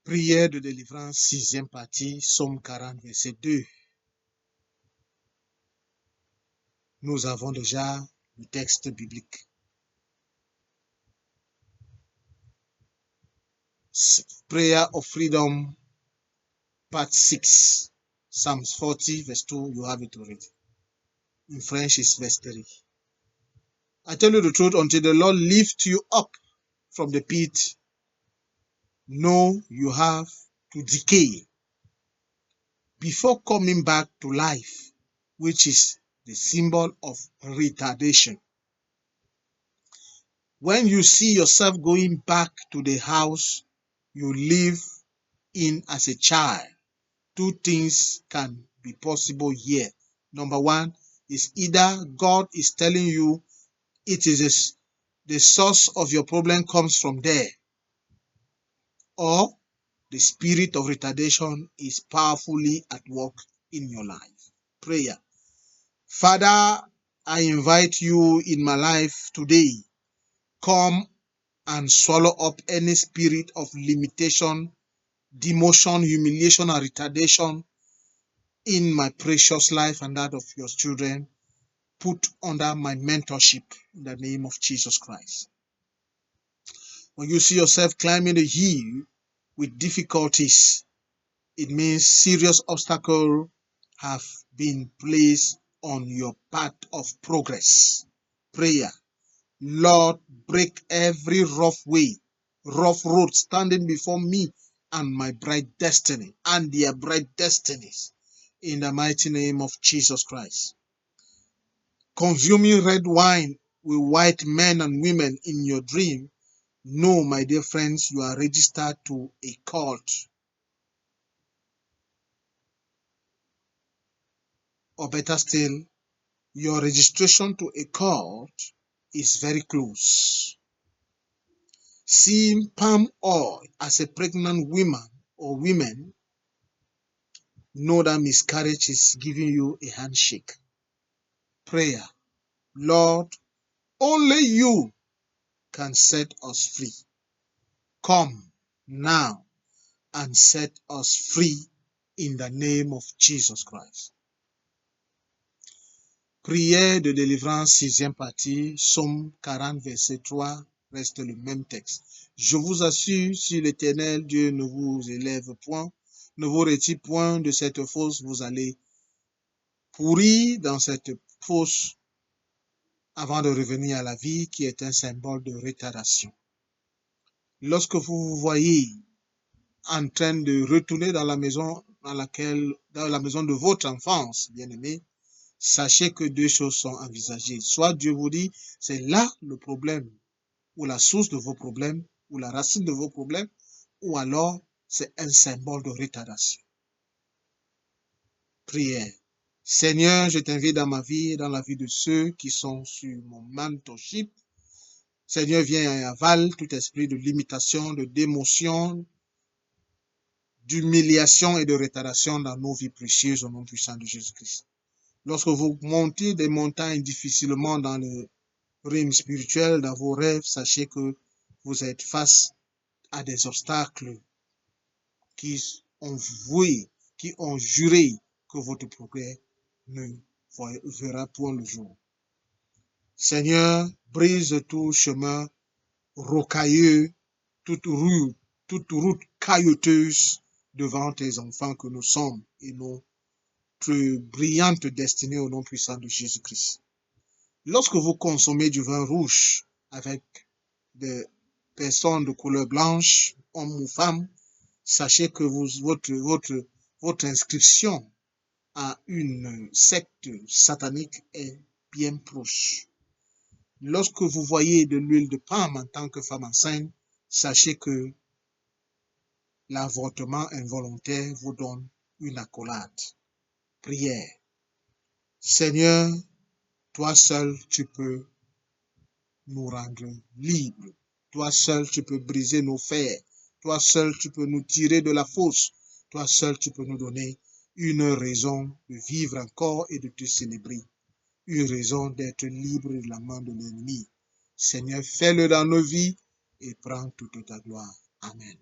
Prière de délivrance, 6e partie, Psaume 40, verset 2. Nous avons déjà le texte biblique. Prayer of Freedom, part 6, Psalms 40, verse 2, you have it already. In French, it's verse 3. I tell you the truth, until the Lord lift you up from the pit, no, you have to decay before coming back to life, which is the symbol of retardation. When you see yourself going back to the house you live in as a child, two things can be possible here. Number one is either God is telling you the source of your problem comes from there, or the spirit of retardation is powerfully at work in your life. Prayer. Father, I invite you in my life today. Come and swallow up any spirit of limitation, demotion, humiliation, and retardation in my precious life and that of your children. Put under my mentorship in the name of Jesus Christ. When you see yourself climbing the hill with difficulties, it means serious obstacles have been placed on your path of progress. Prayer. Lord, break every rough road standing before me and my bright destiny and their bright destinies in the mighty name of Jesus Christ. Consuming red wine with white men and women in your dream, no, my dear friends, you are registered to a cult. Or better still, your registration to a cult is very close. Seeing palm oil as a pregnant woman or women, know that miscarriage is giving you a handshake. Prayer. Lord, only you can set us free. Come now and set us free in the name of Jesus Christ. Prière de délivrance, 6e partie, Psaume 40, verset 3, reste le même texte. Je vous assure, si l'Éternel Dieu ne vous élève point, ne vous retire point de cette fosse, vous allez pourrir dans cette fosse avant de revenir à la vie, qui est un symbole de retardation. Lorsque vous vous voyez en train de retourner dans la maison dans la maison de votre enfance, bien-aimé, sachez que deux choses sont envisagées. Soit Dieu vous dit, c'est là le problème, ou la source de vos problèmes, ou la racine de vos problèmes, ou alors c'est un symbole de retardation. Prière. Seigneur, je t'invite dans ma vie et dans la vie de ceux qui sont sur mon mentorship. Seigneur, viens et avale tout esprit de limitation, de démotion, d'humiliation et de retardation dans nos vies précieuses au nom puissant de Jésus-Christ. Lorsque vous montez des montagnes difficilement dans le rime spirituel, dans vos rêves, sachez que vous êtes face à des obstacles qui ont voué, qui ont juré que votre progrès ne verra point le jour. Seigneur, brise tout chemin rocailleux, toute route caillouteuse devant tes enfants que nous sommes et notre brillante destinée au nom puissant de Jésus-Christ. Lorsque vous consommez du vin rouge avec des personnes de couleur blanche, hommes ou femmes, sachez que votre inscription à une secte satanique est bien proche. Lorsque vous voyez de l'huile de palme en tant que femme enceinte, sachez que l'avortement involontaire vous donne une accolade. Prière. Seigneur, toi seul tu peux nous rendre libres. Toi seul tu peux briser nos fers. Toi seul tu peux nous tirer de la fosse. Toi seul tu peux nous donner une raison de vivre encore et de te célébrer. Une raison d'être libre de la main de l'ennemi. Seigneur, fais-le dans nos vies et prends toute ta gloire. Amen.